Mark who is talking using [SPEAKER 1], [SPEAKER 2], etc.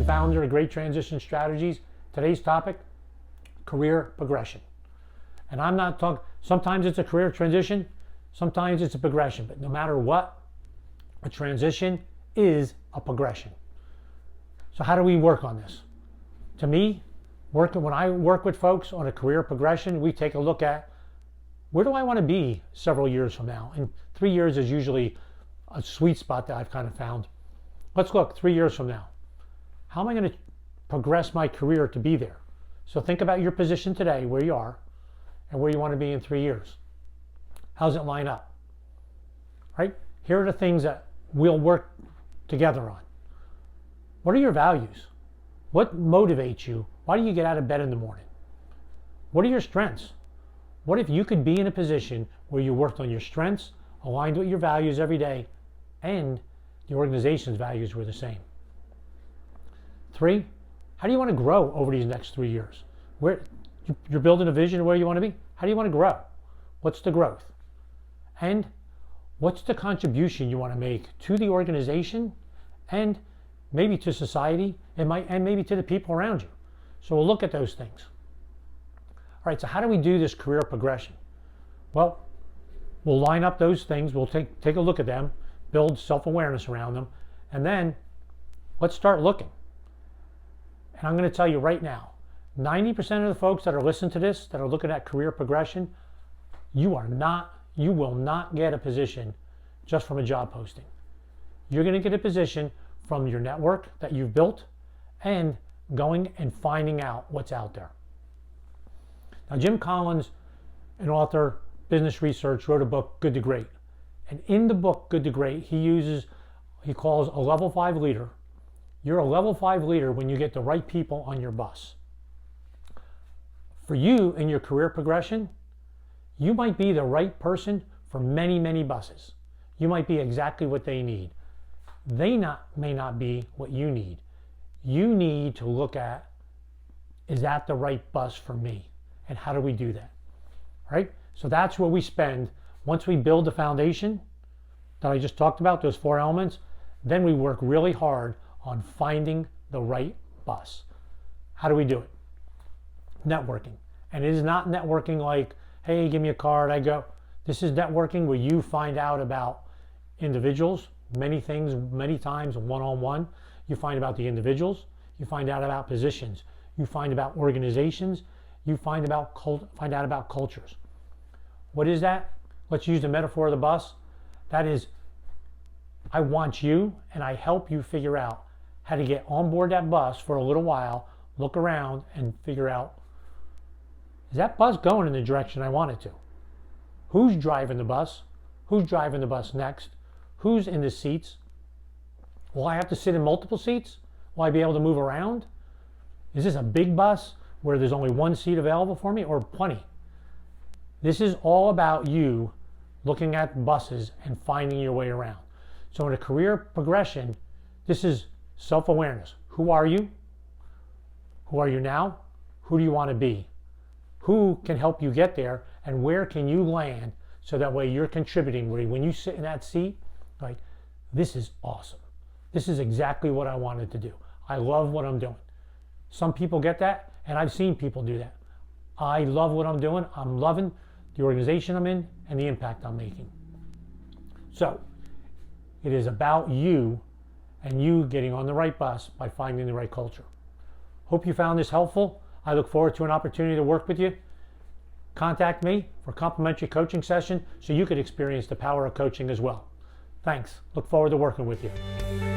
[SPEAKER 1] and founder of Great Transition Strategies. Today's topic, career progression. And I'm not talking, sometimes it's a career transition, sometimes it's a progression, but no matter what, a transition is a progression. So how do we work on this? To me, when I work with folks on a career progression, we take a look at where do I want to be several years from now? And 3 years is usually a sweet spot that I've kind of found. Let's look 3 years from now. How am I going to progress my career to be there? So think about your position today, where you are, and where you want to be in 3 years. How does it line up? Right? Here are the things that we'll work together on. What are your values? What motivates you? Why do you get out of bed in the morning? What are your strengths? What if you could be in a position where you worked on your strengths, aligned with your values every day, and the organization's values were the same? 3, how do you want to grow over these next 3 years? You're building a vision of where you want to be. How do you want to grow? What's the growth? And what's the contribution you want to make to the organization and maybe to society and maybe to the people around you? So we'll look at those things. All right, so how do we do this career progression? Well, we'll line up those things. We'll take a look at them, build self-awareness around them, and then let's start looking. And I'm going to tell you right now, 90% of the folks that are listening to this, that are looking at career progression, you will not get a position just from a job posting. You're going to get a position from your network that you've built and going and finding out what's out there. Now, Jim Collins, an author, business research, wrote a book, Good to Great. And in the book, Good to Great, he calls a level 5 leader. You're a level 5 leader when you get the right people on your bus. For you in your career progression, you might be the right person for many, many buses. You might be exactly what they need. They may not be what you need. You need to look at, is that the right bus for me? And how do we do that? Right? So that's where we spend. Once we build the foundation that I just talked about, those 4 elements, then we work really hard on finding the right bus. How do we do it? Networking. And it is not networking like, hey, give me a card, I go. This is networking where you find out about individuals, many things, many times one-on-one. You find about the individuals. You find out about positions. You find about organizations. You find out about cultures. What is that? Let's use the metaphor of the bus. That is, I want you and I help you figure out how to get on board that bus for a little while, look around and figure out, is that bus going in the direction I want it to? Who's driving the bus? Who's driving the bus next? Who's in the seats? Will I have to sit in multiple seats? Will I be able to move around? Is this a big bus where there's only one seat available for me or plenty? This is all about you looking at buses and finding your way around. So in a career progression, this is self-awareness. Who are you? Who are you now? Who do you want to be? Who can help you get there? And where can you land so that way you're contributing, where when you sit in that seat, like, this is awesome. This is exactly what I wanted to do. I love what I'm doing. Some people get that, and I've seen people do that. I love what I'm doing. I'm loving the organization I'm in and the impact I'm making. So it is about you and you getting on the right bus by finding the right culture. Hope you found this helpful. I look forward to an opportunity to work with you. Contact me for a complimentary coaching session so you could experience the power of coaching as well. Thanks. Look forward to working with you.